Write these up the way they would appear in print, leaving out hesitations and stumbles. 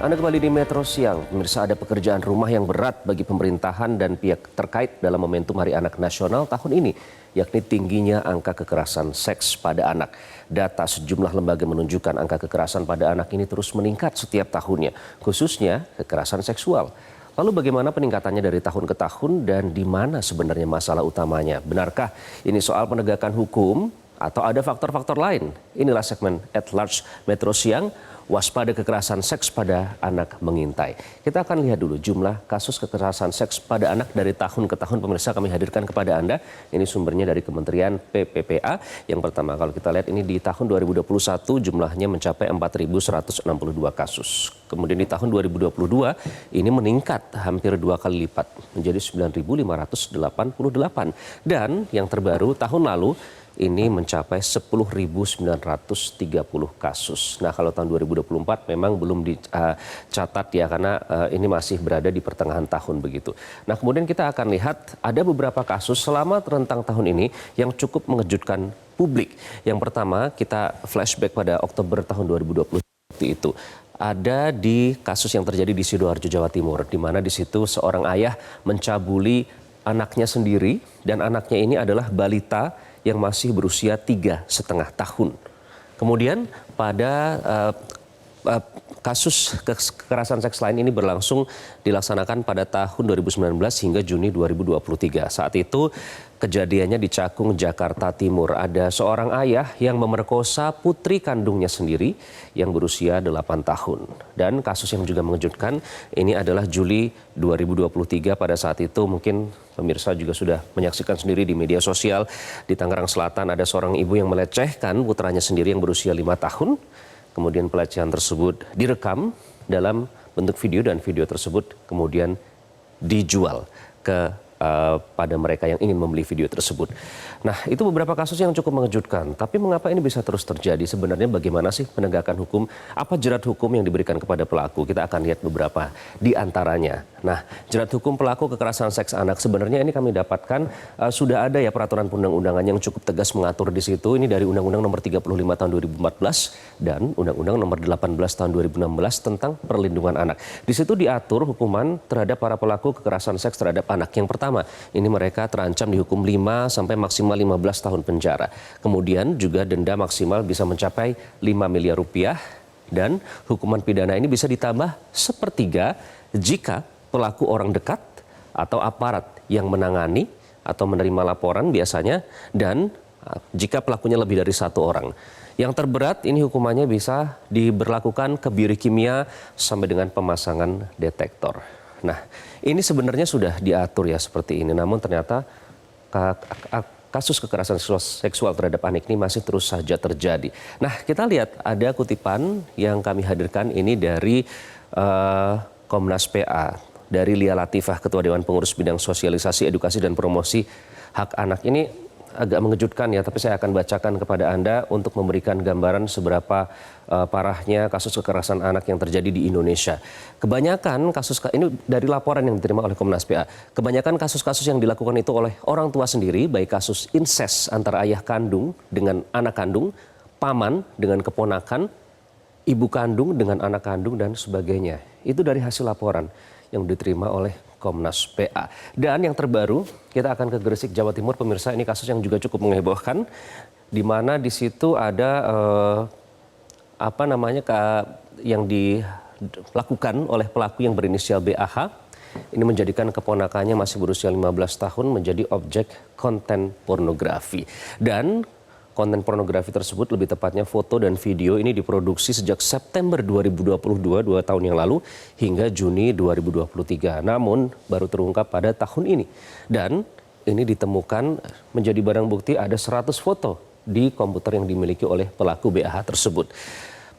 Anda kembali di Metro Siang. Pemirsa, ada pekerjaan rumah yang berat bagi pemerintahan dan pihak terkait dalam momentum Hari Anak Nasional tahun ini, yakni tingginya angka kekerasan seks pada anak. Data sejumlah lembaga menunjukkan angka kekerasan pada anak ini terus meningkat setiap tahunnya, khususnya kekerasan seksual. Lalu bagaimana peningkatannya dari tahun ke tahun dan di mana sebenarnya masalah utamanya? Benarkah ini soal penegakan hukum atau ada faktor-faktor lain? Inilah segmen At Large Metro Siang. Waspada kekerasan seks pada anak mengintai. Kita akan lihat dulu jumlah kasus kekerasan seks pada anak dari tahun ke tahun. Pemirsa, kami hadirkan kepada Anda. Ini sumbernya dari Kementerian PPPA. Yang pertama, kalau kita lihat ini di tahun 2021 jumlahnya mencapai 4.162 kasus. Kemudian di tahun 2022 ini meningkat hampir 2 kali lipat menjadi 9.588. Dan yang terbaru tahun lalu ini mencapai 10.930 kasus. Nah, kalau tahun 2024 memang belum dicatat ya, karena ini masih berada di pertengahan tahun begitu. Nah, kemudian kita akan lihat ada beberapa kasus selama rentang tahun ini yang cukup mengejutkan publik. Yang pertama, kita flashback pada Oktober tahun 2020 itu. Ada di kasus yang terjadi di Sidoarjo, Jawa Timur, di mana di situ seorang ayah mencabuli anaknya sendiri, dan anaknya ini adalah balita yang masih berusia 3,5 tahun. Kemudian pada kasus kekerasan seks lain ini dilaksanakan pada tahun 2019 hingga Juni 2023. Saat itu kejadiannya di Cakung, Jakarta Timur. Ada seorang ayah yang memerkosa putri kandungnya sendiri yang berusia 8 tahun. Dan kasus yang juga mengejutkan ini adalah Juli 2023. Pada saat itu mungkin pemirsa juga sudah menyaksikan sendiri di media sosial. Di Tangerang Selatan ada seorang ibu yang melecehkan putranya sendiri yang berusia 5 tahun. Kemudian pelecehan tersebut direkam dalam bentuk video dan video tersebut kemudian dijual pada mereka yang ingin membeli video tersebut. Nah, itu beberapa kasus yang cukup mengejutkan. Tapi mengapa ini bisa terus terjadi? Sebenarnya bagaimana sih penegakan hukum? Apa jerat hukum yang diberikan kepada pelaku? Kita akan lihat beberapa di antaranya. Nah, jerat hukum pelaku kekerasan seks anak sebenarnya ini kami dapatkan sudah ada ya peraturan perundang-undangan yang cukup tegas mengatur di situ. Ini dari Undang-Undang Nomor 35 Tahun 2014 dan Undang-Undang Nomor 18 Tahun 2016 tentang perlindungan anak. Di situ diatur hukuman terhadap para pelaku kekerasan seks terhadap anak. Yang pertama, ini mereka terancam dihukum 5 sampai maksimal 15 tahun penjara. Kemudian juga denda maksimal bisa mencapai 5 miliar rupiah dan hukuman pidana ini bisa ditambah sepertiga jika pelaku orang dekat atau aparat yang menangani atau menerima laporan biasanya, dan jika pelakunya lebih dari 1 orang. Yang terberat ini hukumannya bisa diberlakukan kebiri kimia sampai dengan pemasangan detektor. Nah, ini sebenarnya sudah diatur ya seperti ini, namun ternyata kasus kekerasan seksual terhadap anak ini masih terus saja terjadi. Nah, kita lihat ada kutipan yang kami hadirkan ini dari Komnas PA, dari Lia Latifah, Ketua Dewan Pengurus Bidang Sosialisasi, Edukasi, dan Promosi Hak Anak. Ini agak mengejutkan ya, tapi saya akan bacakan kepada Anda untuk memberikan gambaran seberapa parahnya kasus kekerasan anak yang terjadi di Indonesia. Kebanyakan kasus ini dari laporan yang diterima oleh Komnas PA. Kebanyakan kasus-kasus yang dilakukan itu oleh orang tua sendiri, baik kasus incest antara ayah kandung dengan anak kandung, paman dengan keponakan, ibu kandung dengan anak kandung, dan sebagainya. Itu dari hasil laporan yang diterima oleh Komnas PA. Dan yang terbaru, kita akan ke Gresik, Jawa Timur. Pemirsa, ini kasus yang juga cukup menghebohkan, di mana di situ ada yang dilakukan oleh pelaku yang berinisial BAH. Ini menjadikan keponakannya masih berusia 15 tahun menjadi objek konten pornografi. Dan konten pornografi tersebut, lebih tepatnya foto dan video, ini diproduksi sejak September 2022, 2 tahun yang lalu, hingga Juni 2023. Namun baru terungkap pada tahun ini. Dan ini ditemukan menjadi barang bukti ada 100 foto di komputer yang dimiliki oleh pelaku BAH tersebut.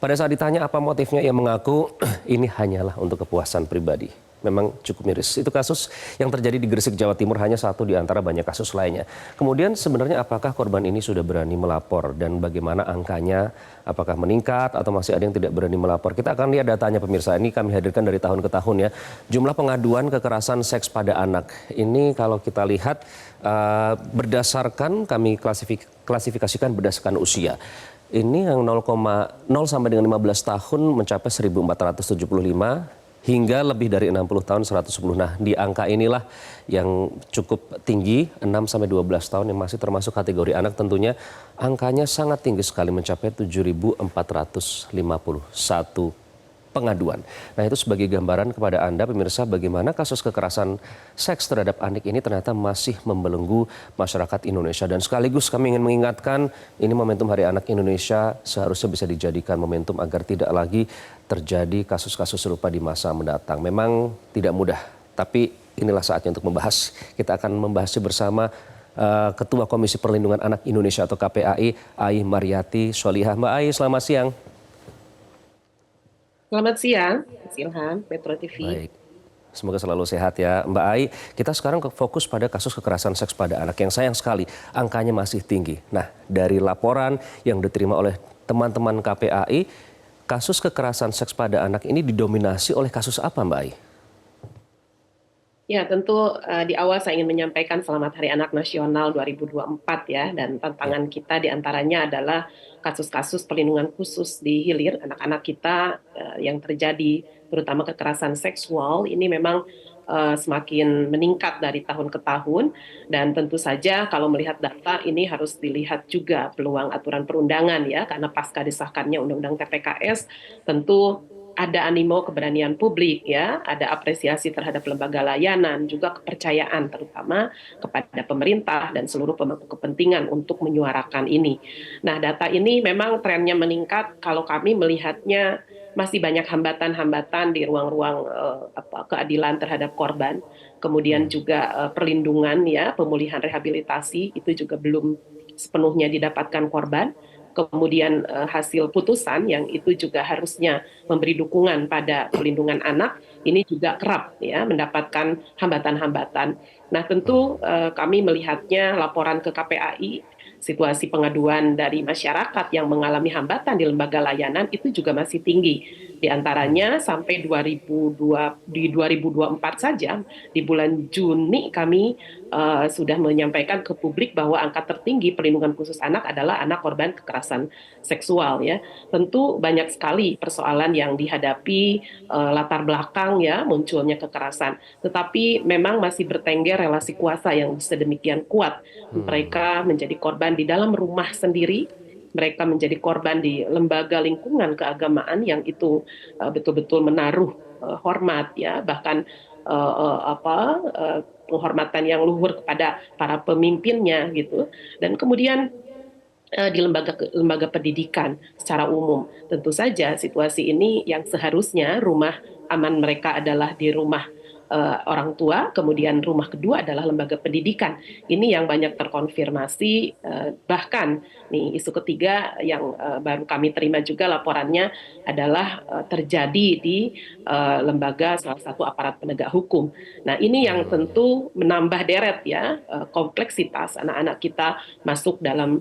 Pada saat ditanya apa motifnya, ia mengaku ini hanyalah untuk kepuasan pribadi. Memang cukup miris. Itu kasus yang terjadi di Gresik, Jawa Timur, hanya satu di antara banyak kasus lainnya. Kemudian sebenarnya apakah korban ini sudah berani melapor dan bagaimana angkanya? Apakah meningkat atau masih ada yang tidak berani melapor? Kita akan lihat datanya, pemirsa. Ini kami hadirkan dari tahun ke tahun ya. Jumlah pengaduan kekerasan seks pada anak ini kalau kita lihat berdasarkan, kami klasifikasikan berdasarkan usia. Ini yang 0,0 sampai dengan 15 tahun mencapai 1.475 hingga lebih dari 60 tahun 110. Nah, di angka inilah yang cukup tinggi, 6 sampai 12 tahun yang masih termasuk kategori anak, tentunya angkanya sangat tinggi sekali mencapai 7.451 pengaduan. Nah, itu sebagai gambaran kepada Anda pemirsa bagaimana kasus kekerasan seks terhadap anak ini ternyata masih membelenggu masyarakat Indonesia. Dan sekaligus kami ingin mengingatkan ini momentum Hari Anak Indonesia seharusnya bisa dijadikan momentum agar tidak lagi terjadi kasus-kasus serupa di masa mendatang. Memang tidak mudah, tapi inilah saatnya untuk membahas. Kita akan membahasnya bersama Ketua Komisi Perlindungan Anak Indonesia atau KPAI, Ai Mariyati Sholihah. Mbak Ai, selamat siang. Selamat siang, Mas Ilham, Metro TV. Baik, semoga selalu sehat ya Mbak Ai. Kita sekarang fokus pada kasus kekerasan seks pada anak yang sayang sekali angkanya masih tinggi. Nah, dari laporan yang diterima oleh teman-teman KPAI, kasus kekerasan seks pada anak ini didominasi oleh kasus apa Mbak Ai? Ya, tentu di awal saya ingin menyampaikan Selamat Hari Anak Nasional 2024 ya, dan Ya. tantangan kita diantaranya adalah kasus-kasus perlindungan khusus di hilir anak-anak kita yang terjadi, terutama kekerasan seksual, ini memang semakin meningkat dari tahun ke tahun, dan tentu saja kalau melihat data ini harus dilihat juga peluang aturan perundangan ya, karena pasca disahkannya Undang-Undang TPKS, tentu ada animo keberanian publik ya, ada apresiasi terhadap lembaga layanan, juga kepercayaan terutama kepada pemerintah dan seluruh pemangku kepentingan untuk menyuarakan ini. Nah, data ini memang trennya meningkat kalau kami melihatnya masih banyak hambatan-hambatan di ruang-ruang keadilan terhadap korban, kemudian Hmm. juga perlindungan ya, pemulihan rehabilitasi itu juga belum sepenuhnya didapatkan korban. Kemudian hasil putusan yang itu juga harusnya memberi dukungan pada pelindungan anak, ini juga kerap ya mendapatkan hambatan-hambatan. Nah, tentu kami melihatnya laporan ke KPAI, situasi pengaduan dari masyarakat yang mengalami hambatan di lembaga layanan itu juga masih tinggi. Di antaranya sampai 2024 saja, di bulan Juni kami sudah menyampaikan ke publik bahwa angka tertinggi perlindungan khusus anak adalah anak korban kekerasan seksual ya. Tentu banyak sekali persoalan yang dihadapi, latar belakang ya munculnya kekerasan. Tetapi memang masih bertengger relasi kuasa yang sedemikian kuat. Hmm. Mereka menjadi korban di dalam rumah sendiri, mereka menjadi korban di lembaga lingkungan keagamaan yang itu betul-betul menaruh hormat ya, bahkan penghormatan yang luhur kepada para pemimpinnya gitu. Dan kemudian di lembaga pendidikan secara umum. Tentu saja situasi ini yang seharusnya rumah aman mereka adalah di rumah orang tua, kemudian rumah kedua adalah lembaga pendidikan. Ini yang banyak terkonfirmasi, bahkan nih isu ketiga yang baru kami terima juga laporannya adalah terjadi di lembaga salah satu aparat penegak hukum. Nah, ini yang Hmm. tentu menambah deret ya kompleksitas anak-anak kita masuk dalam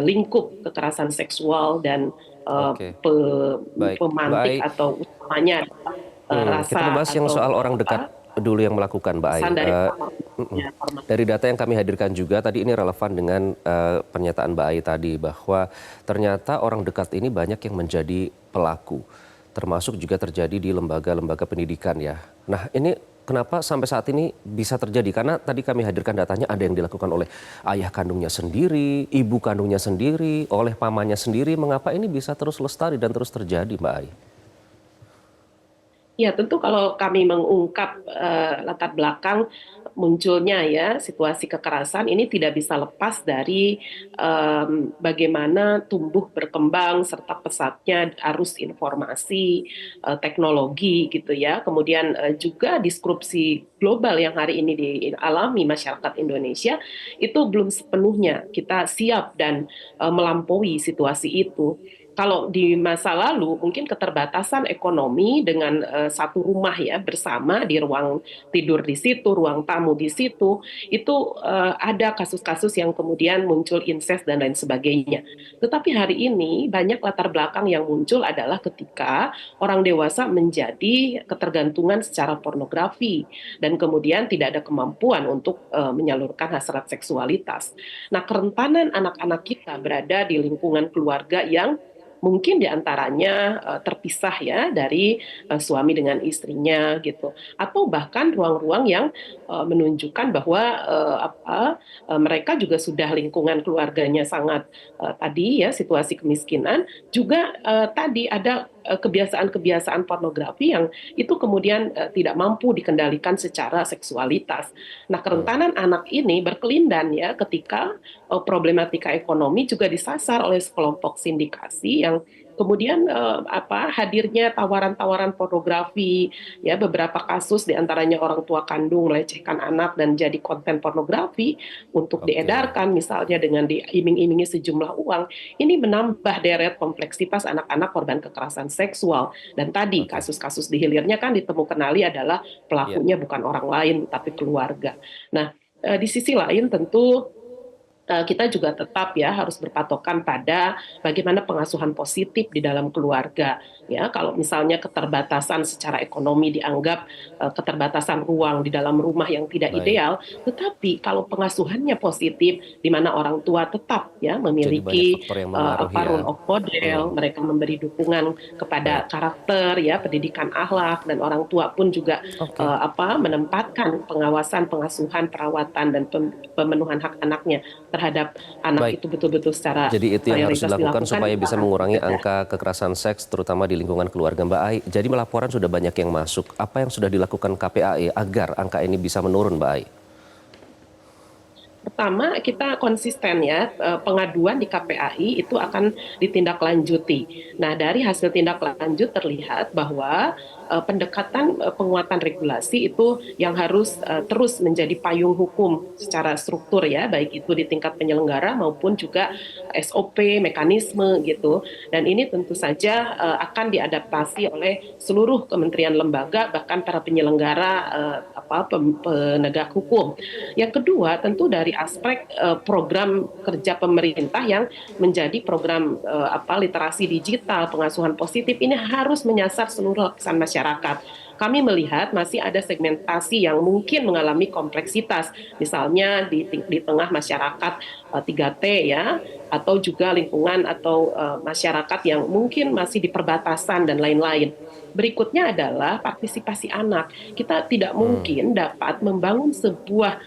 lingkup kekerasan seksual dan uh, Oke, pe- baik. Mbak Ai, pemantik atau utamanya kita rasa membahas yang atau soal orang dekat dulu yang melakukan Mbak Ai. pesan dari Dari data yang kami hadirkan juga tadi ini relevan dengan pernyataan Mbak Ai tadi bahwa ternyata orang dekat ini banyak yang menjadi pelaku, termasuk juga terjadi di lembaga-lembaga pendidikan ya. Nah ini kenapa sampai saat ini bisa terjadi? Karena tadi kami hadirkan datanya ada yang dilakukan oleh ayah kandungnya sendiri, ibu kandungnya sendiri, oleh pamannya sendiri. Mengapa ini bisa terus lestari dan terus terjadi Mbak Ai? Ya, tentu kalau kami mengungkap latar belakang munculnya ya situasi kekerasan ini tidak bisa lepas dari bagaimana tumbuh berkembang serta pesatnya arus informasi, teknologi gitu ya. Kemudian juga disrupsi global yang hari ini dialami masyarakat Indonesia itu belum sepenuhnya kita siap dan melampaui situasi itu. Kalau di masa lalu mungkin keterbatasan ekonomi dengan satu rumah ya bersama di ruang tidur di situ, ruang tamu di situ, itu ada kasus-kasus yang kemudian muncul incest dan lain sebagainya. Tetapi hari ini banyak latar belakang yang muncul adalah ketika orang dewasa menjadi ketergantungan secara pornografi dan kemudian tidak ada kemampuan untuk menyalurkan hasrat seksualitas. Nah, kerentanan anak-anak kita berada di lingkungan keluarga yang mungkin diantaranya terpisah ya dari suami dengan istrinya gitu, atau bahkan ruang-ruang yang menunjukkan bahwa mereka juga sudah lingkungan keluarganya sangat tadi ya situasi kemiskinan, juga tadi ada kebiasaan-kebiasaan pornografi yang itu kemudian tidak mampu dikendalikan secara seksualitas. Nah, kerentanan anak ini berkelindan ya ketika problematika ekonomi juga disasar oleh sekelompok sindikasi yang kemudian hadirnya tawaran-tawaran pornografi ya, beberapa kasus diantaranya orang tua kandung melecehkan anak dan jadi konten pornografi untuk diedarkan misalnya dengan diiming-imingi sejumlah uang. Ini menambah deret kompleksitas anak-anak korban kekerasan seksual, dan tadi kasus-kasus di hilirnya kan ditemukan adalah pelakunya bukan orang lain tapi keluarga. Nah, di sisi lain tentu kita juga tetap ya harus berpatokan pada bagaimana pengasuhan positif di dalam keluarga ya. Kalau misalnya keterbatasan secara ekonomi dianggap keterbatasan ruang di dalam rumah yang tidak ideal, tetapi kalau pengasuhannya positif di mana orang tua tetap ya memiliki role of model, mereka memberi dukungan kepada karakter ya, pendidikan akhlak, dan orang tua pun juga menempatkan pengawasan, pengasuhan, perawatan dan pemenuhan hak anaknya terhadap anak itu betul-betul secara jadi itu yang harus dilakukan supaya bisa mengurangi ada. angka kekerasan seks terutama di lingkungan keluarga. Mbak Ai, jadi laporan sudah banyak yang masuk. Apa yang sudah dilakukan KPAI agar angka ini bisa menurun, Mbak Ai? Pertama, kita konsisten ya, pengaduan di KPAI itu akan ditindaklanjuti. Nah, dari hasil tindak lanjut terlihat bahwa pendekatan penguatan regulasi itu yang harus terus menjadi payung hukum secara struktur ya, baik itu di tingkat penyelenggara maupun juga SOP, mekanisme gitu. Dan ini tentu saja akan diadaptasi oleh seluruh kementerian lembaga, bahkan para penyelenggara penegak hukum. Yang kedua, tentu dari aspek program kerja pemerintah yang menjadi program literasi digital, pengasuhan positif, ini harus menyasar seluruh lapisan masyarakat. Kami melihat masih ada segmentasi yang mungkin mengalami kompleksitas, misalnya di tengah masyarakat 3T ya, atau juga lingkungan atau masyarakat yang mungkin masih di perbatasan dan lain-lain. Berikutnya adalah partisipasi anak. Kita tidak mungkin dapat membangun sebuah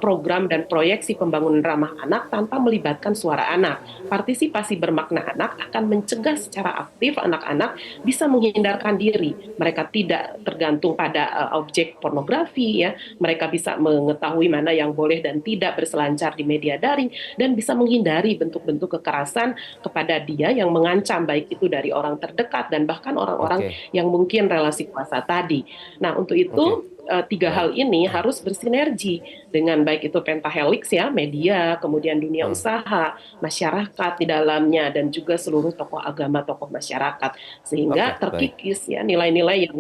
program dan proyeksi pembangunan ramah anak tanpa melibatkan suara anak. Partisipasi bermakna anak akan mencegah secara aktif anak-anak bisa menghindarkan diri. Mereka tidak tergantung pada objek pornografi ya. Mereka bisa mengetahui mana yang boleh dan tidak berselancar di media daring dan bisa menghindari bentuk-bentuk kekerasan kepada dia yang mengancam, baik itu dari orang terdekat dan bahkan orang-orang yang mungkin relasi kuasa tadi. Nah, untuk itu tiga hal ini harus bersinergi dengan baik itu pentahelix ya, media, kemudian dunia usaha, masyarakat di dalamnya, dan juga seluruh tokoh agama, tokoh masyarakat, sehingga terkikis ya nilai-nilai yang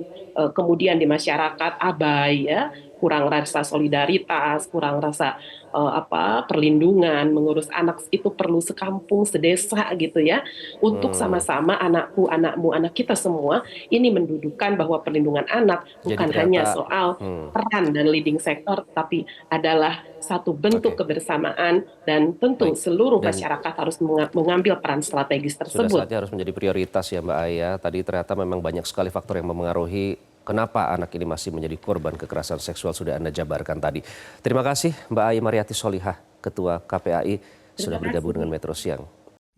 kemudian di masyarakat abai ya, kurang rasa solidaritas, kurang rasa perlindungan, mengurus anak itu perlu sekampung, sedesa gitu ya, untuk sama-sama anakku, anakmu, anak kita semua ini mendudukan bahwa perlindungan anak bukan hanya soal peran dan leading sector, tapi adalah satu bentuk kebersamaan, dan tentu seluruh masyarakat harus mengambil peran strategis tersebut. Sudah saatnya harus menjadi prioritas ya Mbak Aya. Tadi ternyata memang banyak sekali faktor yang memengaruhi kenapa anak ini masih menjadi korban kekerasan seksual, sudah Anda jabarkan tadi. Terima kasih Mbak Ai Mariati Solihah, Ketua KPAI, sudah bergabung dengan Metro Siang.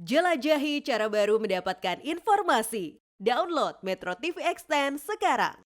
Jelajahi cara baru mendapatkan informasi. Download Metro TV Extend sekarang.